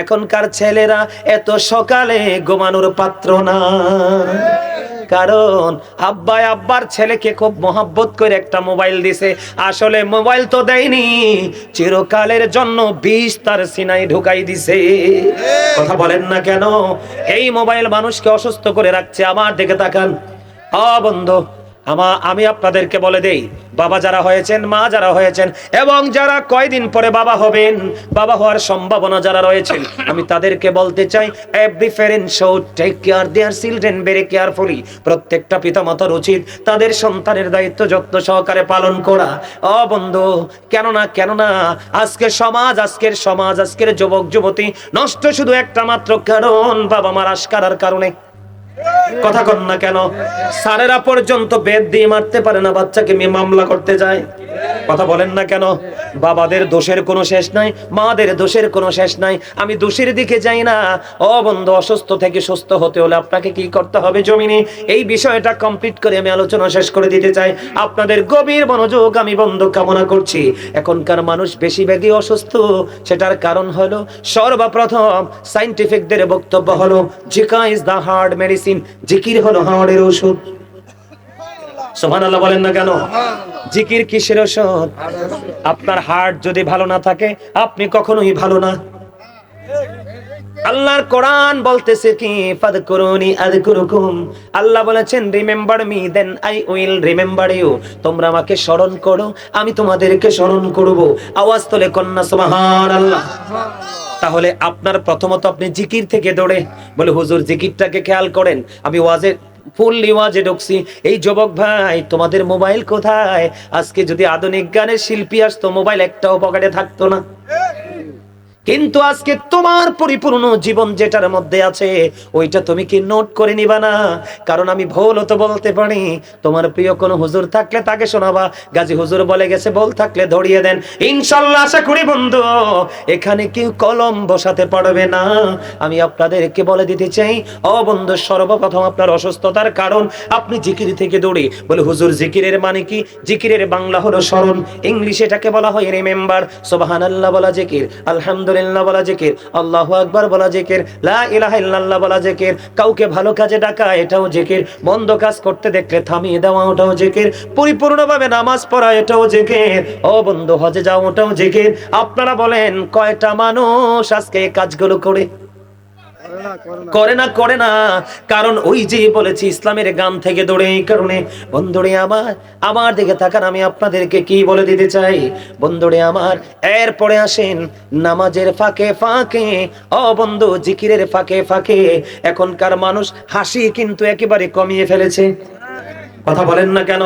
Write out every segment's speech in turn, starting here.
এখনকার ছেলেরা এত সকালে ঘুমানোর পাত্র না, কারণ আব্বার ছেলেকে খুব মহব্বত করে একটা মোবাইল দিছে। আসলে মোবাইল তো দেয়নি, চিরকালের জন্য বিষ তার সিনায় ঢুকাই দিছে। কথা বলেন না কেন? এই মোবাইল মানুষকে অসুস্থ করে রাখছে। আমার দিকে তাকান বন্ধু, আমি আপনাদেরকে বলে দেই, বাবা যারা হয়েছেন, মা যারা হয়েছেন, এবং যারা কয়দিন পরে বাবা হবেন, বাবা হওয়ার সম্ভাবনা যারা রয়েছেন, আমি তাদেরকে বলতে চাই, every parent should take care their children very carefully. প্রত্যেকটা পিতামাতার উচিত তাদের সন্তানের দায়িত্ব যত্ন সহকারে পালন করা। বন্ধু, কেননা আজকের সমাজ, আজকের যুবক যুবতী নষ্ট শুধু একটা মাত্র কারণ, বাবা মার আশকারার কারণে। কথা কন না কেন? স্যারেরা পর্যন্ত বেদ দিয়ে মারতে পারে না, বাচ্চাকে মামলা করতে যায়। কথা বলেন না কেন? বাবাদের দোষের কোনো শেষ নাই, মাদের দোষের কোনো শেষ নাই। আমি দোষের দিকে যাই না। বন্ধু, অসুস্থ থেকে সুস্থ হতে হলে আপনাকে কি করতে হবে জমিনে, এই বিষয়টা কমপ্লিট করে আমি আলোচনা শেষ করে দিতে চাই। আপনাদের গভীর মনোযোগ আমি বন্ধু কামনা করছি। এখনকার মানুষ বেশিরভাগই অসুস্থ, সেটার কারণ হলো, সর্বপ্রথম সায়েন্টিফিকদের বক্তব্য হলো, জিকা ইজ দা হার্ট মেডিসিন, জিকির হলো হার্টের ওষুধ। সুবহানাল্লাহ বলেন না কেন? জিকির কিসের ওষুধ? আপনার হার্ট যদি ভালো না থাকে, আপনি কখনোই ভালো না। আল্লাহর কোরআন বলতেছে কি, ফাদকুরুনি আযকুরুকুম। আল্লাহ বলেছেন, remember me then I will remember you. তোমরা আমাকে স্মরণ করো, আমি তোমাদেরকে স্মরণ করব। আওয়াজ তোলে কন্যা সুবহানাল্লাহ। তাহলে আপনার প্রথমত আপনি জিকির থেকে দৌড়ে বলে, হুজুর জিকিরটাকে খেয়াল করেন, আমি ফুললি ওয়াজে ঢুকছি। এই যুবক ভাই, তোমাদের মোবাইল কোথায়? আজকে যদি আধুনিক গানের শিল্পী আসতো, মোবাইল একটাও পকেটে থাকতো না। কিন্তু আজকে তোমার পরিপূর্ণ জীবন যেটার মধ্যে আছে, ওইটা তুমি কি নোট করে নিবা না? কারণ আমি ভুল তো বলতে পারি। তোমার প্রিয় কোন হুজুর থাকলে তাকে শোনাবা, গাজী হুজুর বলে গেছে, বল থাকলে ধরিয়ে দেন। ইনশাআল্লাহ আশা করি বন্ধু, এখানে কেউ কলম বসাতে পারবে না। আমি আপনাদেরকে বলে দিতে চাই, বন্ধু, সর্বপ্রথম আপনার অসুস্থতার কারণ, আপনি জিকির থেকে দৌড়ে বলে, হুজুর জিকিরের মানে কি? জিকিরের বাংলা হলো স্মরণ, ইংলিশে এটাকে বলা হয় রিমেম্বার। সুবহানাল্লাহ বলা জিকির, আলহামদুলিল্লাহ বলা জিকির, আল্লাহু আকবার বলা জিকির, লা ইলাহা ইল্লাল্লাহ বলা জিকির। কাউকে ভালো কাজে ডাকা, এটাও জিকির। মন্দ কাজ করতে দেখলে থামিয়ে দেওয়া, ওটাও জিকির। পরিপূর্ণভাবে নামাজ পড়া, এটাও জিকির। বন্ধু, হজে যাও, ওটাও জিকির। আপনারা বলেন, কয়টা মানুষ আজকে এই কাজগুলো করে না? কারণ ওই যে বলেছি, ইসলামের গান থেকে দৌড়ে। এই কারণে বন্ধুরে আমার দিকে তাকান, আমি আপনাদেরকে কি বলে দিতে চাই বন্ধুরে আমার। এরপরে আসেন নামাজের ফাঁকে ফাঁকে, বন্ধু, জিকিরের ফাঁকে ফাঁকে এখনকার মানুষ হাসি কিন্তু একেবারে কমিয়ে ফেলেছে। কথা বলেন না কেন?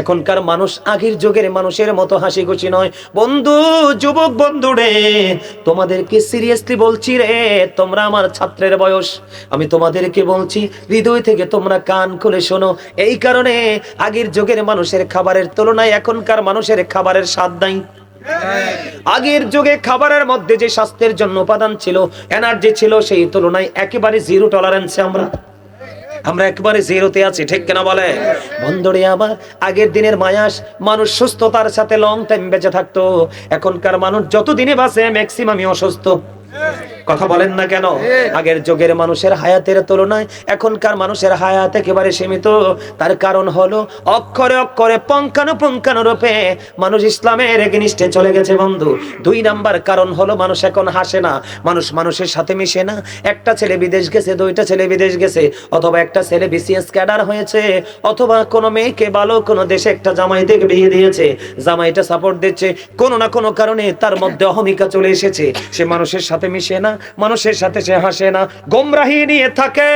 এখনকার মানুষ আগের যুগের মানুষের মতো হাসি খুশি নয়। বন্ধু, যুবক বন্ধু রে, তোমাদেরকে সিরিয়াসলি বলছি রে, তোমরা আমার ছাত্রের বয়স, আমি তোমাদেরকে বলছি, হৃদয় থেকে তোমরা কান খুলে শোনো। এই কারণে আগের যুগের মানুষের খাবারের তুলনায় এখনকার মানুষের খাবারের স্বাদ নাই। আগের যুগে খাবারের মধ্যে যে স্বাস্থ্যের জন্য উপাদান ছিল, এনার্জি ছিল, সেই তুলনায় একেবারে জিরো টলারেন্সে আমরা একেবারে জিরোতে আছি, ঠিক কিনা বলে? বন্ধুরে আমার, আগের দিনের মায়াস, মানুষ সুস্থতার সাথে লং টাইম বেঁচে থাকতো। এখনকার মানুষ যত দিনে বাঁচে ম্যাক্সিমামই অসুস্থ। কথা বলেন না কেন? আগের যুগের মানুষের হায়াতের তুলনায় এখনকার মানুষের হায়াত একেবারে সীমিত। তার কারণ হলো, অক্ষরে অক্ষরে পুঙ্খানু রূপে মানুষ ইসলামের এগেইনস্টে চলে গেছে বন্ধু। 2 নাম্বার কারণ হলো, মানুষ এখন হাসে না, মানুষের সাথে মিশে না। একটা ছেলে বিদেশ গেছে, 2টা ছেলে বিদেশ গেছে, অথবা একটা ছেলে বিসিএস ক্যাডার হয়েছে, অথবা কোনো মেয়েকে ভালো কোনো দেশে একটা জামাই থেকে বিয়ে দিয়েছে, জামাইটা সাপোর্ট দিচ্ছে, কোনো না কোনো কারণে তার মধ্যে অহমিকা চলে এসেছে। সে মানুষের সাথে মিশে না, মানুষের সাথে সে হাসে না, গোমরাহি নিয়ে থাকে।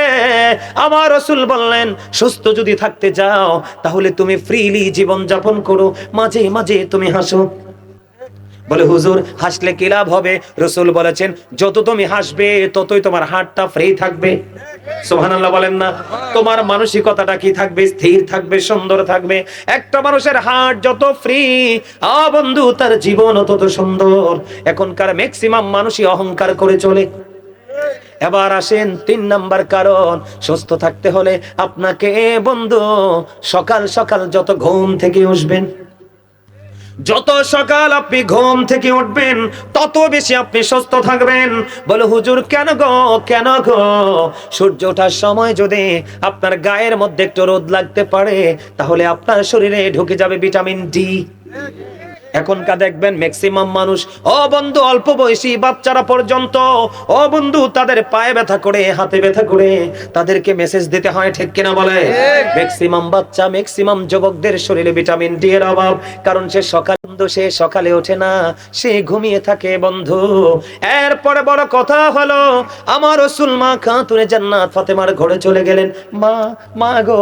আমার রাসূল বললেন, সুস্থ যদি থাকতে যাও, তাহলে তুমি ফ্রিলি জীবন যাপন করো, মাঝে মাঝে তুমি হাসো। বলে, হুজুর হাসলে কি লাভ হবে? রাসূল বলেছেন, যত তুমি হাসবে ততই তোমার হার্টটা ফ্রি থাকবে। সুবহানাল্লাহ বলেন না? তোমার মানসিকতাটা কি থাকবে? স্থির থাকবে, সুন্দর থাকবে। একটা মানুষের হার্ট যত ফ্রি, বন্ধু, তার জীবন তত সুন্দর। এখনকার ম্যাক্সিমাম মানুষই অহংকার করে চলে। এবার আসেন 3 নাম্বার কারণ, সুস্থ থাকতে হলে আপনাকে বন্ধু সকাল সকাল যত ঘুম থেকে উঠবেন, যত সকাল আপনি ঘুম থেকে উঠবেন তত বেশি আপনি সুস্থ থাকবেন। বলে হুজুর কেন গো, কেন গো? সূর্য ওঠার সময় যদি আপনার গায়ের মধ্যে একটু রোদ লাগতে পারে তাহলে আপনার শরীরে ঢুকে যাবে ভিটামিন ডি। এখনকার দেখবেন ম্যাক্সিমাম মানুষ, ও বন্ধু, অল্প বয়সী বাচ্চারা পর্যন্ত, ও বন্ধু, তাদের পায়ে ব্যথা করে, হাতে ব্যথা করে তাদেরকে মেসেজ দিতে হয়, ঠিক কিনা বলে? ম্যাক্সিমাম বাচ্চা, ম্যাক্সিমাম যুবকদের শরীরে ভিটামিন ডি এর অভাব। কারণ সে সকালে ওঠে না, সে ঘুমিয়ে থাকে বন্ধু। এরপরে বড় কথা হলো, আমার রাসূল মা খাতুনে জান্নাত ফাতেমার ঘরে চলে গেলেন। মা, মা গো,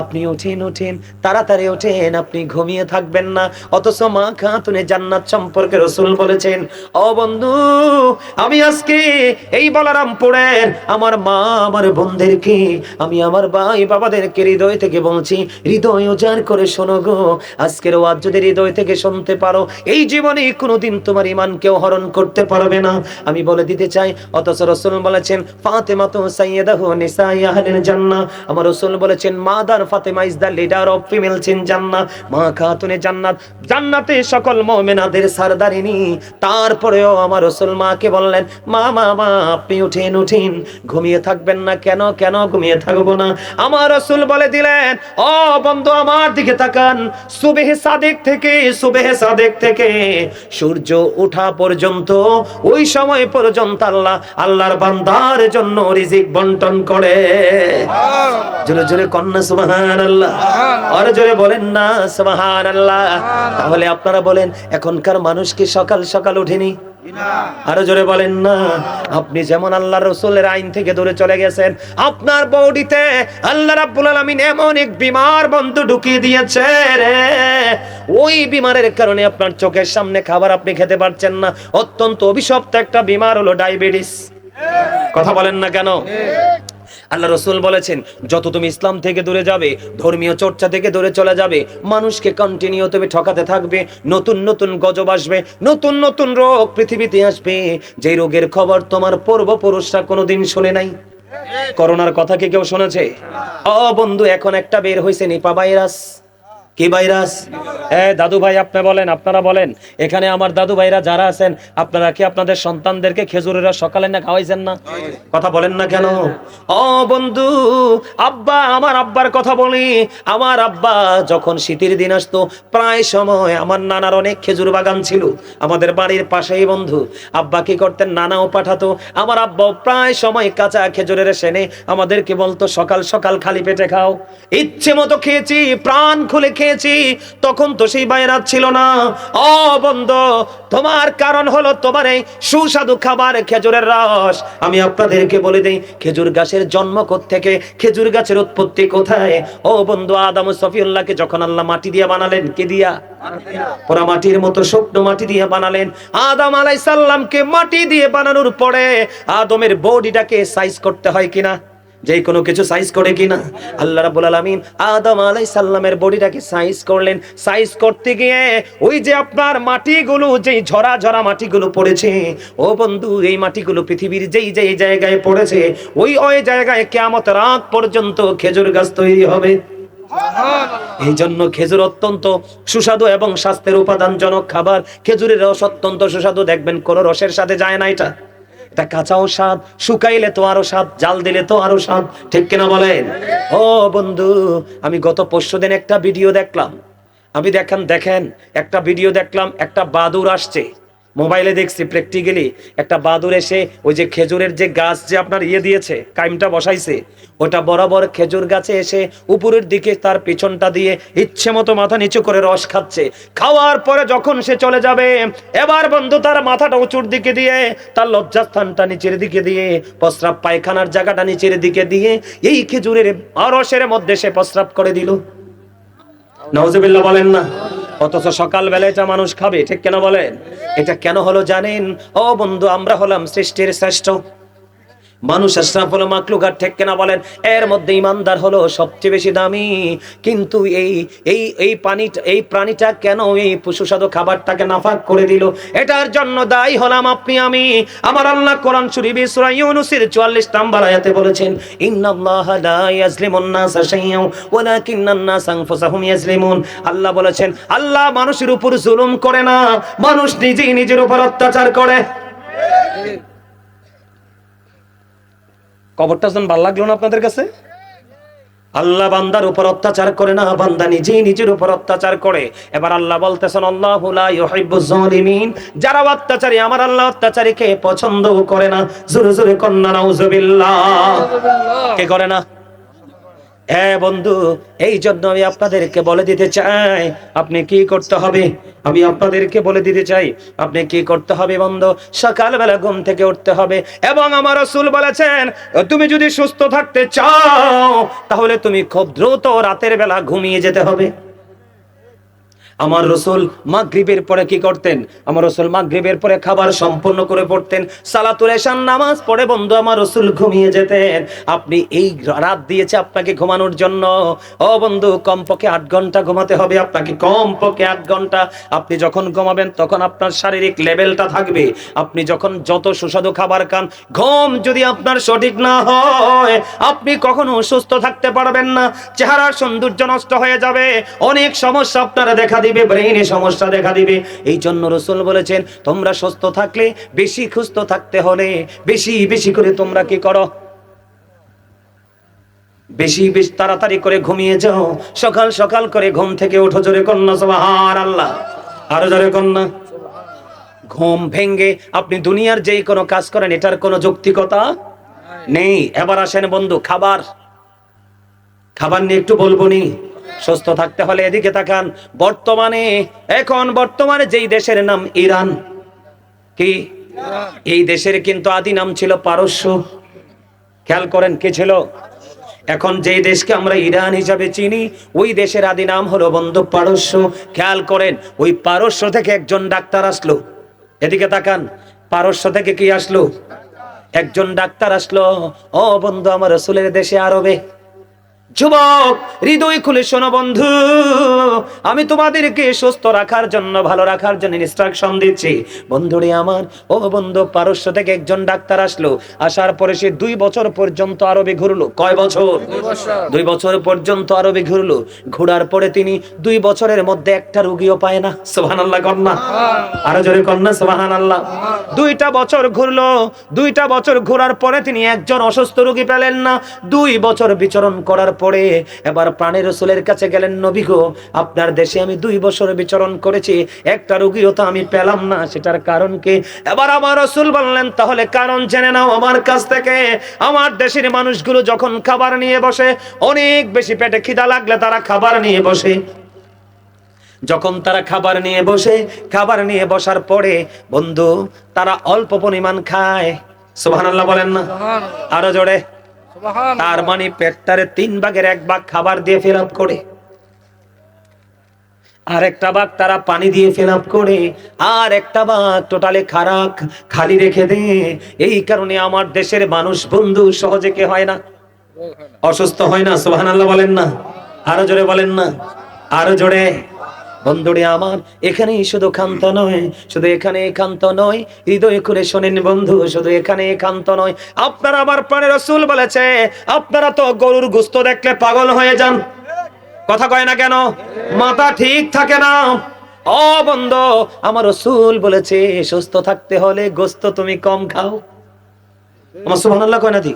আপনি উঠেন, তাড়াতাড়ি ওঠেন, আপনি ঘুমিয়ে থাকবেন না। অথচ মা খাতুনে জান্নাত সম্পর্কে রাসূল বলেছেন, ও বন্ধু, আমি আজকে এই বলরামপুরের আমার মা, আমার বোনদেরকে, আমি আমার ভাই বাবাদেরকে হৃদয় থেকে বলছি, হৃদয় উজাড় করে শোনো গো। আজকের ওয়াজ যদি হৃদয় থেকে শুনতে পারো, এই জীবনে কোনোদিন তোমার ঈমান কেউ হরণ করতে পারবে না, আমি বলে দিতে চাই। অথচ রাসূল বলেছেন, ফাতেমা তো সাইয়্যিদাতু নিসাই আহলিল জান্নাহ। আমার রাসূল বলেছেন, mother Fatima is the leader of females in জান্নাহ। মা খাতুনে জান্নাত, জান্নাতে সকল মুমিনাদের সরদারিনী। তারপরেও আমার রাসূল মাকে বললেন, মা মা মা, আপনি উঠেন, ঘুমিয়ে থাকবেন না। কেন ঘুমিয়ে থাকবো না? আমার রাসূল বলে দিলেন, ও বন্ধু, আমার দিকে তাকান। সুবহে সাদেক থেকে সূর্য ওঠা পর্যন্ত, ওই সময় পর্যন্ত আল্লাহর বান্দার জন্য রিজিক বন্টন করে। জোরে জোরে কন্যা সুবহানাল্লাহ, আর জোরে বলেন না সুবহানাল্লাহ। তাহলে আপনারা বলেন, এখনকার মানুষ কি সকাল সকাল উঠেনি? আরো জোরে বলেন না। আপনি যেমন আল্লাহর রাসূলের আইন থেকে দূরে চলে গেছেন, আপনার বডিতে আল্লাহ রাব্বুল আলামিন এমন এক বিমার বন্ধু ঢুকিয়ে দিয়েছে রে, ওই বিমারের কারণে আপনার চোখের সামনে খাবার আপনি খেতে পারছেন না। অত্যন্ত অভিশপ্ত একটা বিমার হলো ডায়াবেটিস। কথা বলেন না কেন? আল্লাহ রাসূল বলেছেন, যত তুমি ইসলাম থেকে দূরে যাবে, ধর্মীয় চর্চা থেকে দূরে চলে যাবে, মানুষকে কন্টিনিউ তুমি ঠকাতে থাকবে, নতুন নতুন গজব আসবে, নতুন নতুন রোগ পৃথিবীতে আসবে, যে রোগের খবর তোমার পূর্বপুরুষরা কোনোদিন শুনে নাই। করোনার কথা কি কেউ শুনেছে? ও বন্ধু, এখন একটা বের হয়েছে নিপা ভাইরাস। কি ভাইরাস? দাদু ভাই আপনি বলেন, আপনারা বলেন, এখানে আমার দাদু ভাইরা যারা আছেন, আপনারা কি আপনাদের সন্তানদেরকে খেজুরের রস সকালে না খাওয়াইছেন না? কথা বলেন না কেন? ও বন্ধু, আব্বা, আমার আব্বার কথা বলি। আমার আব্বা যখন শীতের দিন আসতো, প্রায় সময় আমার নানার অনেক খেজুর বাগান ছিল আমাদের বাড়ির পাশেই বন্ধু। আব্বা কি করতেন, নানাও পাঠাতো, আমার আব্বাও প্রায় সময় কাঁচা খেজুরের সেনে আমাদেরকে বলতো, সকাল সকাল খালি পেটে খাও। ইচ্ছে মতো খেয়েছি, প্রাণ খুলে খেয়েছি। তখন তো সেই ভাইরাস ছিল না। ও বন্ধু, তোমার কারণ হলো তোমার এই সুস্বাদু খাবার খেজুরের রস। আমি আপনাদেরকে বলে দেই, খেজুর গাছের জন্ম কোত্থেকে, খেজুর গাছের উৎপত্তি কোথায়? ও বন্ধু, আদম ও সফিউল্লাহকে যখন আল্লাহ মাটি দিয়ে বানালেন, কি দিয়া? পোড়া মাটির মতো শুকনো মাটি দিয়ে বানালেন। আদম আলাইহিস সালামকে মাটি দিয়ে বানানোর পরে আদমের বডিটাকে সাইজ করতে হয় কিনা? যে কোনো কিছু সাইজ করে কিনা? আল্লাহ রাব্বুল আলামিন আদম আলাইহিস সালামের বডিটাকে সাইজ করলেন। সাইজ করতে গিয়ে ওই যে আপনার মাটিগুলো, যেই ঝরা ঝরা মাটিগুলো পড়েছে, ও বন্ধু, এই মাটিগুলো পৃথিবীর যেই জায়গায় পড়েছে, ওই জায়গায় কিয়ামতের আগ পর্যন্ত খেজুর গাছ তৈরি হবে। এই জন্য খেজুর অত্যন্ত সুস্বাদু এবং স্বাস্থ্যের উপাদানজনক খাবার। খেজুরের রস অত্যন্ত সুস্বাদু, দেখবেন কোন রসের সাথে যায় না এটা। এটা কাঁচাও স্বাদ, শুকাইলে তো আরো স্বাদ, জাল দিলে তো আরো স্বাদ, ঠিক কিনা বলেন? ও বন্ধু, আমি গত পরশুদিন একটা ভিডিও দেখলাম। আমি দেখেন একটা ভিডিও দেখলাম, একটা বাদুড় আসছে, মোবাইলে দেখছি, প্র্যাকটিক্যালি একটা বাদুড় এসে ওই যে খেজুরের যে গাছ যে আপনার দিয়েছে, কাইমটা বসাইছে, ওটা বরাবর খেজুর গাছে এসে উপরের দিকে তার পিছনটা দিয়ে ইচ্ছে মতো মাথা নিচু করে রস খাচ্ছে। খাওয়ার পরে যখন সে চলে যাবে, এবার বন্ধু তার মাথাটা উঁচুর দিকে দিয়ে, তার লজ্জাস্থানটা নিচের দিকে দিয়ে, প্রস্রাব পায়খানার জায়গাটা নিচের দিকে দিয়ে এই খেজুরের রসের মধ্যে সে প্রস্রাব করে দিল। নাউজুবিল্লাহ বলেন না? অথচ সকালবেলা এটা মানুষ খাবে, ঠিক কেন বলেন? এটা কেন হলো জানেন? ও বন্ধু, আমরা হলাম সৃষ্টির শ্রেষ্ঠ। মানুষ আশরাফুল মাখলুকাত, ঠিক কিনা বলেন? এর মধ্যে ইমানদার হলো সবচেয়ে বেশি দামি। কিন্তু এই প্রাণীটা কেন এই সুস্বাদু খাবারটাকে নাফাক করে দিল? এটার জন্য দায়ী হলাম আপনি আমি। আমার আল্লাহ কোরআন শরীফে সূরা ইউনূসের 44 নম্বর আয়াতে বলেছেন, ইন্নাল্লাহা লা ইয়াজলিমুন নাসা শাইয়্যান ওয়ালাকিন্নান নাসা আনফুসাহুম ইয়াজলিমুন। আল্লাহ বলেছেন, আল্লাহ মানুষের উপর জুলুম করে না, মানুষ নিজেই নিজের উপর অত্যাচার করে। কবরটা যেন ভালো লাগলো না আপনাদের কাছে? আল্লাহ বান্দার উপর অত্যাচার করে না, বান্দা নিজেই নিজের উপর অত্যাচার করে। এবার আল্লাহ বলতেছেন, আল্লাহু লা ইউহিব্বুজ জালিমিন, যারা অত্যাচারী আমার আল্লাহ অত্যাচারীকে পছন্দ করে না। জোরে জোরে কন্না নাউজুবিল্লাহ। কে করে না? হ্যাঁ বন্ধু, এই জন্য আমি আপনাদেরকে বলে দিতে চাই আপনি কি করতে হবে। আমি আপনাদেরকে বলে দিতে চাই আপনি কি করতে হবে বন্ধু। সকালবেলা ঘুম থেকে উঠতে হবে, এবং আমার রাসূল বলেছেন তুমি যদি সুস্থ থাকতে চাও তাহলে তুমি খুব দ্রুত রাতের বেলা ঘুমিয়ে যেতে হবে। আমার রাসূল মাগরিবের পরে কি করতেন? আমার রাসূল মাগরিবের পরে খাবার সম্পূর্ণ করে পড়তেন, সালাতুল ইশার নামাজ পড়ে বন্ধু আমার রাসূল ঘুমিয়ে যেতেন। আপনি এই রাত দিয়েছে আপনাকে ঘুমানোর জন্য, ও বন্ধু কমপক্ষে 8 ঘন্টা ঘুমাতে হবে আপনাকে, কমপক্ষে 8 ঘন্টা। আপনি যখন ঘুমাবেন তখন আপনার শারীরিক লেভেলটা থাকবে। আপনি যখন যত সুস্বাদু খাবার খান, ঘুম যদি আপনার সঠিক না হয় আপনি কখনো সুস্থ থাকতে পারবেন না। চেহারার সৌন্দর্য নষ্ট হয়ে যাবে, অনেক সমস্যা আপনারা দেখা দিবে, ব্রেইনে সমস্যা দেখা দিবে। এই জন্য রাসূল বলেছেন তোমরা সুস্থ থাকলে, বেশি সুস্থ থাকতে হলে বেশি বেশি করে তোমরা কি করো? বেশি বেশি তাড়াতাড়ি করে ঘুমিয়ে যাও, সকাল সকাল করে ঘুম থেকে ওঠো। জোরে কন্না সুবহানাল্লাহ, আরো জোরে কন্না। ঘুম ভেঙ্গে আপনি দুনিয়ার যে কোনো কাজ করেন এটার কোনো যৌক্তিকতা নেই। এবার আসেন বন্ধু, খাবার নিয়ে একটু বলবো নি। সুস্থ থাকতে হলে এদিকে তাকান। বর্তমানে যেই দেশের নাম ইরান, কি এই দেশের কিন্তু আদি নাম ছিল পারস্য। খেয়াল করেন কি ছিল? এখন যেই দেশকে আমরা ইরান হিসাবে চিনি ওই দেশের আদি নাম হলো বন্ধু পারস্য। খেয়াল করেন, ওই পারস্য থেকে একজন ডাক্তার আসলো। এদিকে তাকান, পারস্য থেকে কি আসলো? একজন ডাক্তার আসলো। ও বন্ধু আমার রাসূলের দেশে আরবে। যুবক হৃদয় খুলে শোনো বন্ধু, আমি তোমাদেরকে সুস্থ রাখার জন্য, ভালো রাখার জন্য ইনস্ট্রাকশন দিচ্ছি। বন্ধুরে আমার, ও বন্ধু পারস্য থেকে একজন ডাক্তার আসলো। আসার পরে সে 2 বছর পর্যন্ত আরবে ঘুরলো। কয় বছর? 2 বছর পর্যন্ত আরবে ঘুরলো। ঘোরার পরে তিনি 2 বছরের মধ্যে একটা রোগীও পায় না। সুবহানাল্লাহ কন্না, আরো জোরে কন্না সুবহানাল্লাহ। 2টা বছর ঘুরলো। 2টা বছর ঘোরার পরে তিনি একজন অসুস্থ রোগী পেলেন না। 2 বছর বিচরণ করার পরে এবার প্রাণের রাসূলের কাছে গেলেন, নবী গো আপনার দেশে আমি 2 বছর বিচরণ করেছি, একটা রোগীও তো আমি পেলাম না, সেটার কারণ কি? এবার আমার রাসূল বললেন তাহলে কারণ জেনে নাও আমার কাছ থেকে। আমার দেশের মানুষগুলো যখন খাবার নিয়ে বসে, অনেক বেশি পেটে খিদা লাগলে তারা খাবার নিয়ে বসে। যখন তারা খাবার নিয়ে বসার পরে বন্ধু তারা অল্প পরিমাণ খায়। সুবহানাল্লাহ বলেন না, আরো জোরে। তার মানে পেটটারে 3 ভাগের 1 ভাগ খাবার দিয়ে ফিল আপ করে, আর একটা ভাগ তারা পানি দিয়ে ফিল আপ করে, আর একটা ভাগ টোটালি খালি রেখে দেয়। এই কারণে আমার দেশের মানুষ বন্ধু সহজে কে হয় না, অসুস্থ হয় না। সুবহানাল্লাহ বলেন না, আরো জোরে বলেন না, আরো জোরে। বন্ধুরে আমার, এখানেই শুধু ক্ষান্ত নয়, হৃদয় খুলে শোনেন বন্ধু, শুধু এখানে ক্ষান্ত নয়। আপনারা আমার প্রাণের রাসূল বলেছে আপনারা তো গরুর গোশত দেখলে পাগল হয়ে যান, কথা কয় না কেন? মাথা ঠিক থাকে না। ও বন্ধু আমার রাসূল বলেছে সুস্থ থাকতে হলে গোশত তুমি কম খাও। আমার সুবহানাল্লাহ কয় না দি?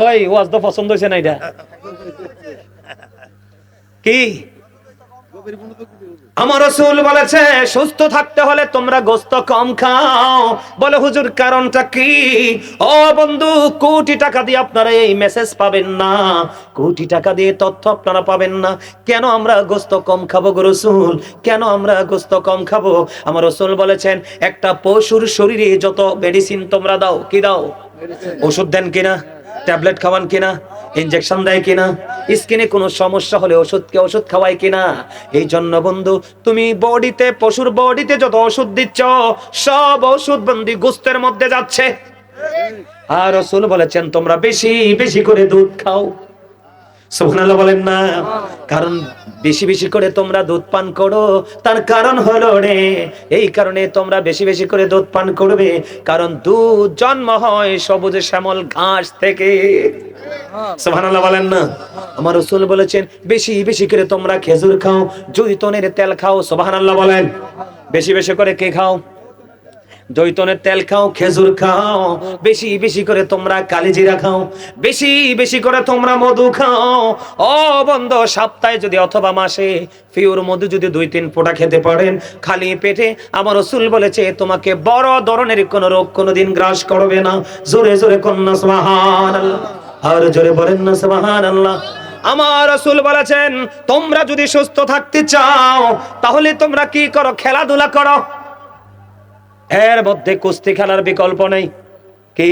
ওই ওয়াজ তো পছন্দ হইছে না এটা কি? আমার রাসূল বলেছে সুস্থ থাকতে হলে তোমরা গোশত কম খাও। বলে হুজুর কারণটা কি? ও বন্ধু কোটি টাকা দিয়ে আপনারা এই মেসেজ পাবেন না, কোটি টাকা দিয়ে তথ্য আপনারা পাবেন না। কেন আমরা গোশত কম খাবো গো রাসূল? কেন আমরা গোশত কম খাবো? আমার রাসূল বলেছেন একটা পশুর শরীরে যত মেডিসিন তোমরা দাও, কি দাও? ওষুধ দেন কিনা? ট্যাবলেট খাওয়ান কিনা? ইনজেকশন দেয় কিনা? স্কিনে কোনো সমস্যা হলে ওষুধ খাওয়ায় কিনা? এই জন্য বন্ধু তুমি পশুর বডিতে যত ওষুধ দিচ্ছ সব ওষুধ বন্দি গোশতের মধ্যে যাচ্ছে। আর রাসূল বলেছেন তোমরা বেশি বেশি করে দুধ খাও। সুবহানাল্লাহ বলেন না। কারণ বেশি বেশি করে তোমরা দুধ পান করো, তার কারণ হলো রে, এই কারণে তোমরা বেশি বেশি করে দুধ পান করবে, কারণ দুধ জন্ম হয় সবুজ শ্যামল ঘাস থেকে। সুবহানাল্লাহ বলেন না। আমার রাসূল বলেছেন বেশি বেশি করে তোমরা খেজুর খাও, জৈতুনের তেল খাও। সুবহানাল্লাহ বলেন। বেশি বেশি করে কে খাও? জৈতুনের তেল খাও, খেজুর খাও, বেশি বেশি করে তোমরা কালিজিরা খাও, বেশি বেশি করে তোমরা মধু খাও। ও বন্ধু, সপ্তাহে যদি অথবা মাসে পিওর মধু যদি 2-3 ফোঁটা খেতে পারেন খালি পেটে, আমার রাসূল বলেছে তোমাকে বড় ধরনের কোন রোগ কোনোদিন গ্রাস করবে না। জোরে জোরে কন্যা সুবহানাল্লাহ, আর জোরে বলেন না সুবহানাল্লাহ। আমার রাসূল বলেছেন তোমরা যদি সুস্থ থাকতে চাও তাহলে তোমরা কি করো? খেলাধুলা করো। এর মধ্যে কুস্তি খেলার বিকল্প নেই। কি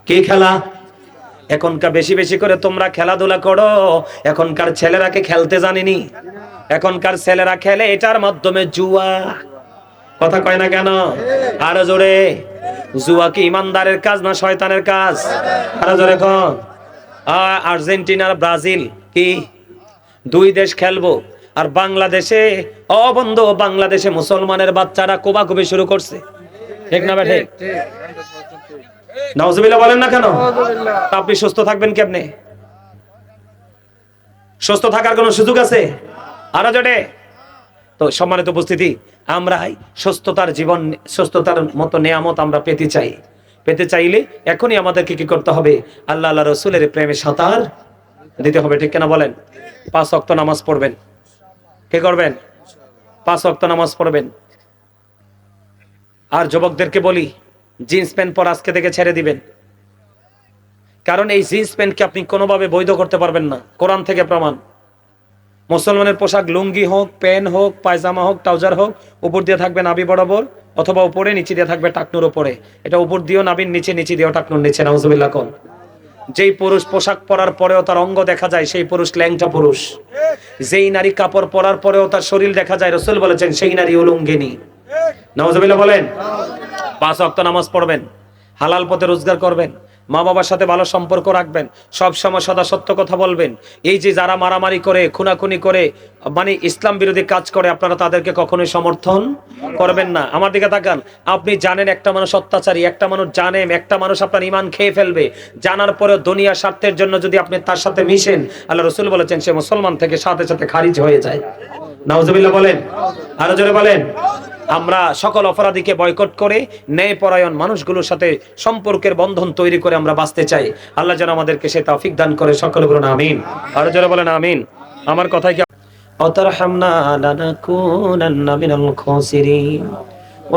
কি খেলা? এখনকার বেশি বেশি করে তোমরা খেলাধুলা করো। এখনকার ছেলেরাকে খেলতে জানেনি, এখনকার ছেলেরা খেলে এটার মাধ্যমে জুয়া। কথা কয় না কেন? আরো জোরে। জুয়া কি ইমানদারের কাজ না শয়তানের কাজ? আরো জোরে কন। আর্জেন্টিনা আর ব্রাজিল কি 2 দেশ খেলবো, আর বাংলাদেশে বন্ধু বাংলাদেশে মুসলমানের বাচ্চারা কোবাকুবি শুরু করছে। ঠিক না বেঠে? নাউজুবিল্লাহ বলেন না কেন? আপনি সুস্থ থাকবেন কেমনে? সুস্থ থাকার কোন সুযোগ আছে? আরো জোরে। তো সম্মানিত উপস্থিতি, আমরা সুস্থতার জীবন, সুস্থতার মতো নিয়ামত আমরা পেতে চাই। পেতে চাইলে এখনই আমাদেরকে কি করতে হবে? আল্লাহ আল্লাহ রাসূলের প্রেমে সাঁতার দিতে হবে। ঠিক কিনা বলেন? 5 ওয়াক্ত নামাজ পড়বেন। কে করবেন? 5 ওয়াক্ত নামাজ পড়বেন। আর যুবকদেরকে বলি জিন্স প্যান্ট পরা আজকে থেকে ছেড়ে দিবেন, কারণ এই জিন্স প্যান্টকে আপনি কোনোভাবে বৈধ করতে পারবেন না। কোরআন থেকে প্রমাণ। মুসলমানের পোশাক লুঙ্গি হোক, প্যান্ট হোক, পায়জামা হোক, ট্রাউজার হোক, উপর দিয়ে থাকবে নাভি বরাবর, অথবা উপরে নিচে দিয়ে থাকবে টাকনুর উপরে। এটা উপর দিয়েও নাভির নিচে, নিচে দিয়েও টাকনুর নিচে। নাউজুবিল্লাহ কোন। যেই পুরুষ পোশাক পরার পরেও তার অঙ্গ দেখা যায় সেই পুরুষ ল্যাংটা পুরুষ। যেই নারী কাপড় পরার পরেও তার শরীর দেখা যায়, রাসূল বলেছেন সেই নারী উলঙ্গিনী। নাউজুবিল্লাহ বলেন। 5 ওয়াক্ত নামাজ পড়বেন, হালাল পথে রোজগার করবেন, মা বাবার সাথে ভালো সম্পর্ক রাখবেন, সব সময় সদা সত্য কথা বলবেন। এই যে যারা মারামারি করে, খুনাখুনি করে, মানে ইসলাম বিরোধী কাজ করে, আপনারা তাদেরকে কখনোই সমর্থন করবেন না। আমার দিকে তাকান। আপনি জানেন একটা মানুষ অত্যাচারী, একটা মানুষ জানেন একটা মানুষ আপনার ঈমান খেয়ে ফেলবে, জানার পরেও দুনিয়া স্বার্থের জন্য যদি আপনি তার সাথে মিশেন, আল্লাহ রাসূল বলেছেন সে মুসলমান থেকে সাথে সাথে খারিজ হয়ে যায়। নাউজুবিল্লাহ বলেন। আরো জোরে বলেন। আমরা সকল অপরাধীকে বয়কট করে ন্যায়পরায়ণ মানুষগুলোর সাথে সম্পর্কের বন্ধন তৈরি করে আমরা বাঁচতে চাই। আল্লাহ যেন আমাদেরকে সে তৌফিক দান করে। সকলে বলুন আমিন। আরো জোরে বলেন আমিন। আমার কথাই কি অতরহামনা লানাকুনান্না মিনাল খাসিরিন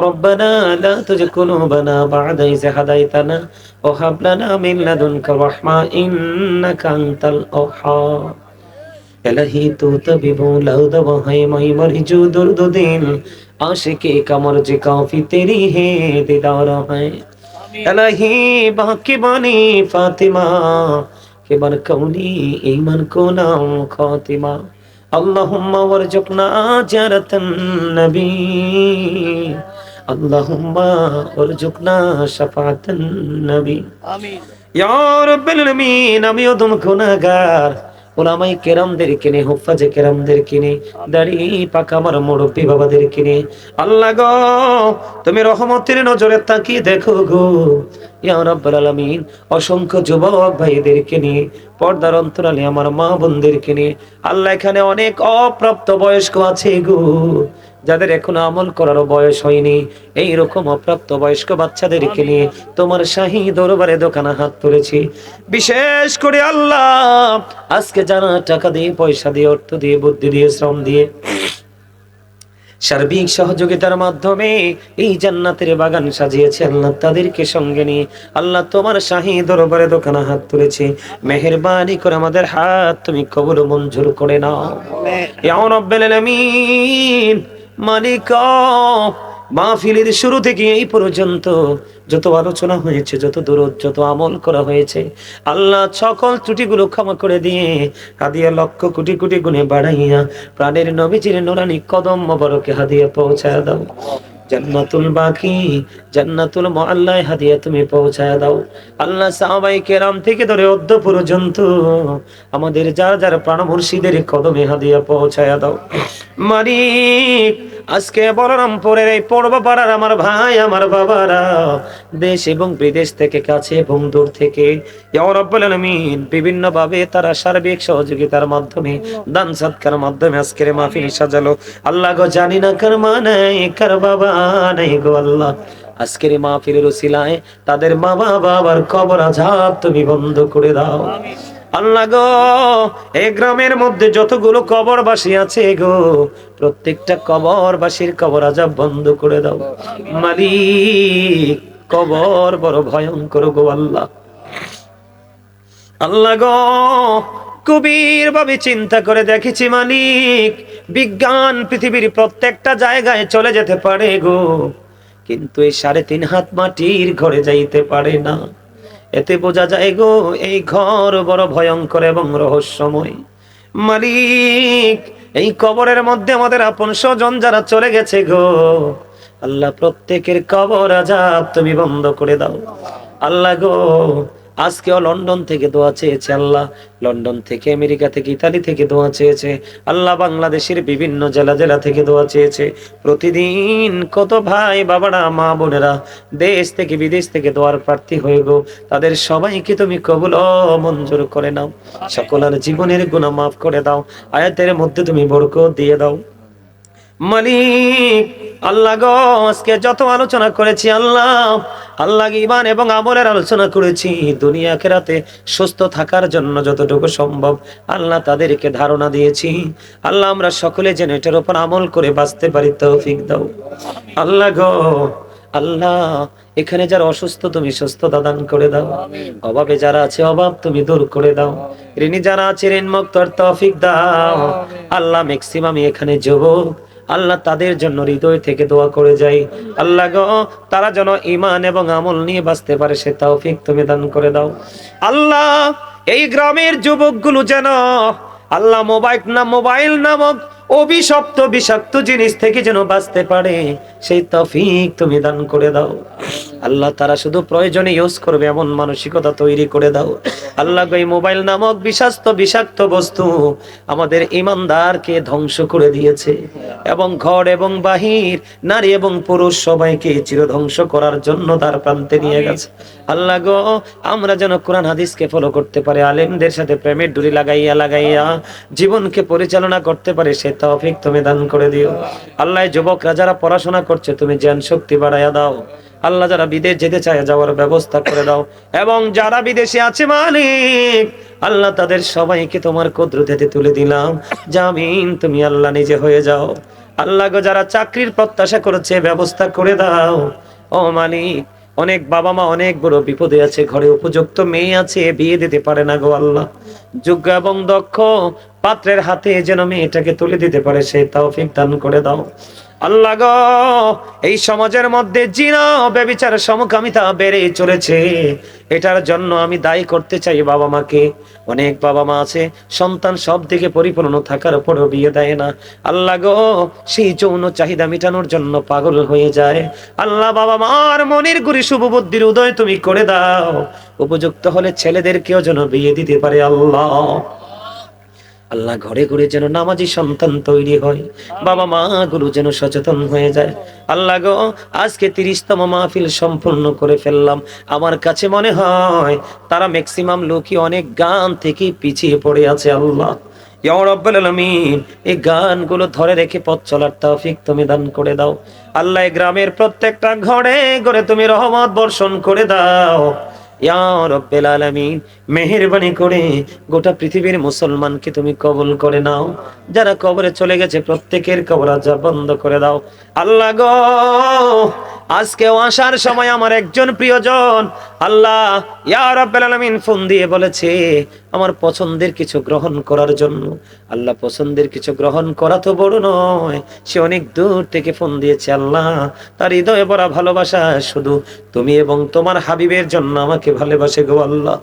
ربنا لا تزغ قلوبنا بعد إذ هديتنا وهب لنا من لدنك رحمة إنك أنت الوهاب الہی تو طبیب لود وہی مئی مری جو درد دل عاشقی کا مرج کافی تیری ہے دیدار ہے الہی باقی بانی فاطمہ کہ بر کونی ایمان کو نام خاتمہ اللہم ورزقنا زیارت النبی اللہم ورزقنا شفاعت النبی آمین یا رب العالمین আমি অদম গুনাহগার উলামায়ে কেরামদেরকে নিয়ে, হুফাজে কেরামদেরকে নিয়ে, দাড়ি পাকা আমার মুরব্বি বাবাদেরকে নিয়ে আল্লাহ গো তুমি রহমতের নজরে তাকিয়ে দেখো গো ইয়া রাব্বুল আলামিন। অসংখ্য যুবক ভাইদেরকে নিয়ে, পর্দার অন্তরালে আমার মা বোনদেরকে নিয়ে আল্লাহ, এখানে অনেক অপ্রাপ্ত বয়স্ক আছে গো, যাদের এখনো আমল করার বয়স হয়নি। এই রকম অপ্রাপ্ত বয়স্ক বাচ্চাদেরকে নিয়ে তোমার শাহী দরবারে দোকানে হাত তুলেছি। বিশেষ করে আল্লাহ আজকে যারা টাকা দিয়ে, পয়সা দিয়ে, অর্থ দিয়ে, বুদ্ধি দিয়ে, শ্রম দিয়ে, সার্বিক সহযোগিতার মাধ্যমে এই জান্নাতের বাগান সাজিয়েছে আল্লাহ, তাদেরকে সঙ্গে নিয়ে আল্লাহ তোমার শাহী দরবারে দোকানে হাত তুলেছি। মেহেরবানি করে আমাদের হাত তুমি কবুল মঞ্জুর করে নাও ইয়া রাব্বুল আলামিন। মালিক মাহফিলের শুরু থেকে এই পর্যন্ত যত আলোচনা হয়েছে, যত দরুদ, যত আমল করা হয়েছে আল্লাহ সকল ত্রুটিগুলো ক্ষমা করে দিয়ে হাদিয়া লক্ষ কোটি কোটি গুণে বাড়াইয়া প্রাণের নবীজির নুরানি কদম মোবারকে হাদিয়া পৌঁছায় দাও। জান্নাতুল বাকি, জান্নাতুল মুআল্লায় হাদিয়া তুমি পৌঁছায় দাও। আল্লাহ সাহাবায়ে কেরাম থেকে ধরে অদ্য পর্যন্ত আমাদের যার যার প্রাণ মুর্শিদের কদমে হাদিয়া পৌঁছায় দাও মালিক। আজকে বলরামপুরের এই পূর্বপাড়ার আমার ভাই আমার বাবারা দেশ এবং বিদেশ থেকে কাছে এবং দূর থেকে ইয়া রাব্বুল আলামিন বিভিন্ন ভাবে তারা সার্বিক সহযোগিতার মাধ্যমে দান সদকার মাধ্যমে আজকের মাহফিল সাজালো। আল্লাহ গো জানি না কার মা নাই কার বাবা নাই গো আল্লাহ, আজকের এই মাহফিলের উসিলায় তাদের মা বাবার কবর আযাব তুমি বন্ধ করে দাও। আল্লাহ গো এই গ্রামের মধ্যে যতগুলো কবরবাসী আছে গো প্রত্যেকটা কবরবাসীর কবর আযাব বন্ধ করে দাও মালিক। কবর বড় ভয়ঙ্কর গো আল্লাহ। আল্লাহ গো গভীর ভাবে চিন্তা করে দেখেছি মালিক, বিজ্ঞান পৃথিবীর প্রত্যেকটা জায়গায় চলে যেতে পারে গো, কিন্তু এই 3.5 হাত মাটির ঘরে যাইতে পারে না। এতে বোঝা যায় গো এই ঘর বড় ভয়ঙ্কর এবং রহস্যময় মালিক। এই কবরের মধ্যে আমাদের আপন স্বজন যারা চলে গেছে গো আল্লাহ প্রত্যেকের কবর আযাব তুমি বন্ধ করে দাও। আল্লাহ গো আজকেও লন্ডন থেকে দোয়া চেয়েছে আল্লাহ, লন্ডন থেকে আমেরিকা থেকে ইতালি থেকে দোয়া চেয়েছে আল্লাহ, বাংলাদেশের বিভিন্ন জেলা থেকে দোয়া চেয়েছে। প্রতিদিন কত ভাই বাবারা মা বোনেরা দেশ থেকে বিদেশ থেকে দোয়ার প্রার্থী হয়ে গো, তাদের সবাইকে তুমি কবুল ও মঞ্জুর করে নাও। সকলের জীবনের গুনাহ মাফ করে দাও, আয়াতের মধ্যে তুমি বরকত দিয়ে দাও মালিক। আল্লাহ গো আজকে যত আলোচনা করেছি আল্লাহ, আল্লাহ ঈমান এবং আমলের আলোচনা করেছি, দুনিয়া আখিরাতে সুস্থ থাকার জন্য যতটুকু সম্ভব আল্লাহ তাদেরকে ধারণা দিয়েছি আল্লাহ, আমরা সকলে যেন এটার উপর আমল করে বাঁচতে পারি তৌফিক দাও আল্লাহ গো। আল্লাহ এখানে যারা অসুস্থ তুমি সুস্থতা দান করে দাও, অভাবে যারা আছে অভাব তুমি দূর করে দাও, ঋণী যারা আছে ঋণ মুক্তর তৌফিক দাও আল্লাহ। ম্যাক্সিমাম এখানে যুবক আল্লাহ তাদের জন্য হৃদয় থেকে দোয়া করে যাই আল্লাহ গো, তারা যেন ঈমান এবং আমল নিয়ে বাঁচতে পারে সে তৌফিক তুমি দান করে দাও আল্লাহ। এই গ্রামের যুবকগুলো যেন আল্লাহ মোবাইল নামক অভিশপ্ত বিষাক্ত জিনিস থেকে যেন বাঁচতে পারে সেই তৌফিক তুমি দান করে দাও আল্লাহ। তারা শুধু প্রয়োজনে ইউজ করবে এমন মানসিকতা তৈরি করে দাও আল্লাহ গো। এই মোবাইল নামক বিষাক্ত বস্তু আমাদের ঈমানদারকে ধ্বংস করে দিয়েছে এবং ঘর এবং বাহির নারী এবং পুরুষ সবাইকে চিরধ্বংস করার জন্য তার প্রান্তে নিয়ে গেছে আল্লাহ গো। আমরা যেন কোরআন হাদিসকে ফলো করতে পারে, আলেমদের সাথে প্রেমের ডুরি লাগাইয়া জীবনকে পরিচালনা করতে পারে সে তৌফিক তুমি দান করে দিও আল্লাহ। যুবকরা যারা পড়াশোনা করছে তুমি জ্ঞান শক্তি বাড়াইয়া দাও আল্লাহ, যারা বিদেশ যেতে চায় যাওয়ার ব্যবস্থা করে দাও এবং যারা বিদেশে আছে মালিক আল্লাহ তাদের সবাইকে তোমার কুদরতে তুলে দিলাম, জামিন তুমি আল্লাহ নিজে হয়ে যাও আল্লাহ গো। যারা চাকরির প্রত্যাশা করেছে ব্যবস্থা করে দাও ও মালিক। অনেক বাবা মা অনেক বড় বিপদে আছে, ঘরে উপযুক্ত মেয়ে আছে বিয়ে দিতে পারে না গো আল্লাহ, যোগ্য এবং দক্ষ পাত্রের হাতে যেন মেয়েটাকে তুলে দিতে পারে সেই তৌফিক দান করে দাও আল্লাহ গো। এই সমাজের মধ্যে জিনা ব্যভিচার সমকামিতা বেড়ে চলেছে, এটার জন্য আমি দায়ী করতে চাই বাবা মাকে। অনেক বাবা মা আছে সন্তান সব দিকে পরিপূর্ণ থাকার পরেও বিয়ে দেয় না আল্লাহ গো, সেই যৌন চাহিদা মেটানোর জন্য পাগল হয়ে যায় আল্লাহ। বাবা মার মনের গুরি শুভ বুদ্ধির উদয় তুমি করে দাও, উপযুক্ত হলে ছেলেদেরকেও যেন বিয়ে দিতে পারে আল্লাহ। আল্লাহ ঘরে ঘরে যেন নামাজি সন্তান তৈরি হয়, বাবা মা গুলো যেন সচেতন হয়ে যায় আল্লাহ গো। আজকে 30তম মাহফিল সম্পূর্ণ করে ফেললাম, আমার কাছে মনে হয় তারা ম্যাক্সিমাম লোকই অনেক গান থেকে পিছিয়ে পড়ে আছে আল্লাহ। ইয়া রাব্বুল আলামিন এই গানগুলো ধরে রেখে পথ চলার তৌফিক তুমি দান করে দাও আল্লাহ। গ্রামের প্রত্যেকটা ঘরে ঘরে তুমি রহমত বর্ষণ করে দাও ইয়া রাব্বুল আলামিন। মেহেরবানি করে গোটা পৃথিবীর মুসলমানকে তুমি কবুল করে নাও, যারা কবরে চলে গেছে প্রত্যেকের কবর আযাব বন্ধ করে দাও আল্লাহ গো। আজকে আসার সময় আমার একজন প্রিয়জন আল্লাহ ইয়া রাব্বুল আলামিন ফোন দিয়ে বলেছে আমার পছন্দের কিছু গ্রহণ করার জন্য আল্লাহ। পছন্দের কিছু গ্রহণ করা তো বড় নয়, সে অনেক দূর থেকে ফোন দিয়েছে আল্লাহ। তার হৃদয়ে ভরা ভালোবাসা শুধু তুমি এবং তোমার হাবিবের জন্য আমাকে ভালোবাসে গো আল্লাহ।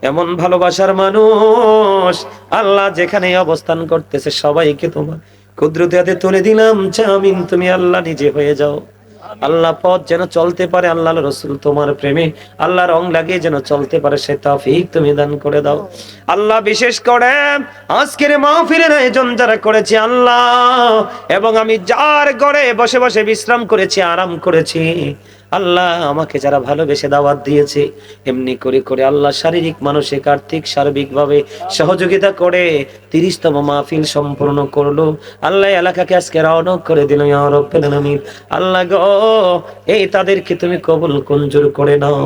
এমন ভালোবাসার মানুষ আল্লাহ যেখানে অবস্থান করতেছে সবাইকে তোমার কুদরতে হাতে তুলে দিলাম, জামিন তুমি আল্লাহ নিজে হয়ে যাও আল্লাহ পথ যেন চলতে পারে আল্লাহর রাসূল তোমার প্রেমে, আল্লাহ রং লাগিয়ে যেন চলতে পারে সে তৌফিক তুমি দান করে দাও আল্লাহ। বিশেষ করে আজকের মাহফিলের আয়োজন যারা করেছে আল্লাহ, এবং আমি যার ঘরে বসে বসে বিশ্রাম করেছি, আরাম করেছি আল্লাহ, আমাকে যারা ভালোবেসে দাওয়াত দিয়েছে এমনি করে করে আল্লাহ শারীরিক মানসিক আর্থিক সার্বিকভাবে সহযোগিতা করে 30তম মাহফিল সম্পূর্ণ করলো আল্লাহ, এলাকাকে আজকে রওনক করে দিল ইয়া রাব্বুল আলামিন। আল্লাহ গো, এই তাদেরকে তুমি কবুল মঞ্জুর করে নাও,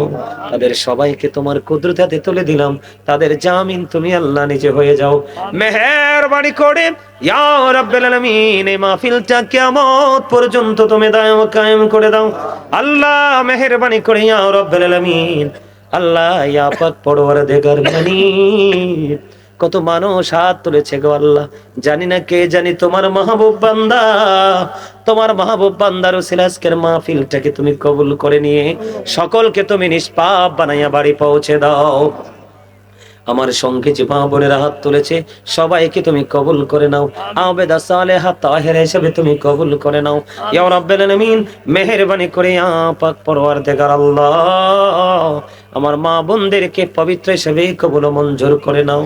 তাদের সবাইকে তোমার কুদরতে তুলে দিলাম, তাদের জামিন তুমি আল্লাহ নিজে হয়ে যাও মেহেরবানি করে ইয়া রাব্বুল আলামিন। এই মাহফিলটা কিয়ামত পর্যন্ত তুমি দায়ম কায়েম করে দাও আল্লাহ, মেহেরবানি করে ইয়া রাব্বুল আলামিন। আল্লাহ ইয়া পাক পরওয়ারদিগার মানিক, কত মানুষ হাত তুলেছে গো আল্লাহ, জানি না কে জানি তোমার মাহবুব বান্দা, তোমার মাহবুব বান্দার ওসিলা আজকের মাহফিলটাকে তুমি কবুল করে নিয়ে সকলকে তুমি নিষ্পাপ বানাইয়া বাড়ি পৌঁছে দাও। আমার সঙ্গে যে মা বোনেরা হাত তুলেছে সবাইকে তুমি কবুল করে নাও, আবেদা সালেহা তাহেরা হিসেবে তুমি কবুল করে নাও ইয়া রাব্বুল আলামিন। মেহেরবানি করে ইয়া পাক পরওয়ারদিগার আল্লাহ, আমার মা বোনদেরকে পবিত্র হিসেবে কবুল মঞ্জুর করে নাও।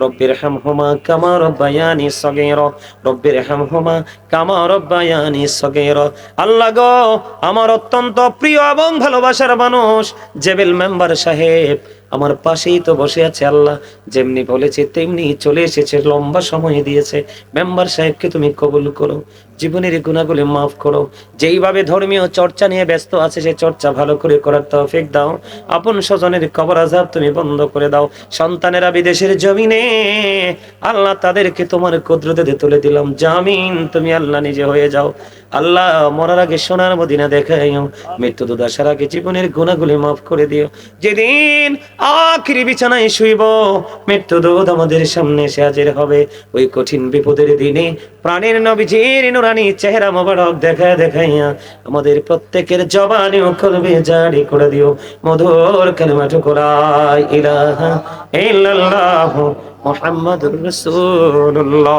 রব্বির হামহুমা কামা রব্বায়ানি সগীরা, রব্বির হামহুমা কামা রব্বায়ানি সগীরা। আল্লাহ গো, আমার অত্যন্ত প্রিয় এবং ভালোবাসার মানুষ জেবেল মেম্বার সাহেব আমার পাশেই তো বসে আছে আল্লাহ, যেমনি বলেছে তেমনি চলে এসেছে, লম্বা সময় দিয়েছে। মেম্বার সাহেবকে তুমি কবুল করো, জীবনের গুনাহগুলো মাফ করো, যেইভাবে ধর্মীয় চর্চা নিয়ে ব্যস্ত আছে সেই চর্চা ভালো করে করার তৌফিক দাও। আপন স্বজনের কবর আযাব তুমি বন্ধ করে দাও। সন্তানেরা বিদেশের জমিনে আল্লাহ, তাদেরকে তোমার কুদরতে তুলে দিলাম, জামিন তুমি আল্লাহ নিজে হয়ে যাও আল্লাহ। মরার আগে সোনার মদিনা দেখাইও, মৃত্যু দুদাসার আগে জীবনের গুনাহগুলো মাফ করে দিও। যেদিন আখিরি বিছানায় শুইব, মৃত্যু দূত আমাদের সামনে এসে হাজির হবে, ওই কঠিন বিপদের দিনে প্রাণের নবীজির নুরানি চেহারা মোবারক দেখাইয়া আমাদের প্রত্যেকের জবানে ও কলবে জারি করে দিও মধুর কালিমাটুকু লা ইলাহা ইল্লাল্লাহু মুহাম্মাদুর রাসূলুল্লাহ।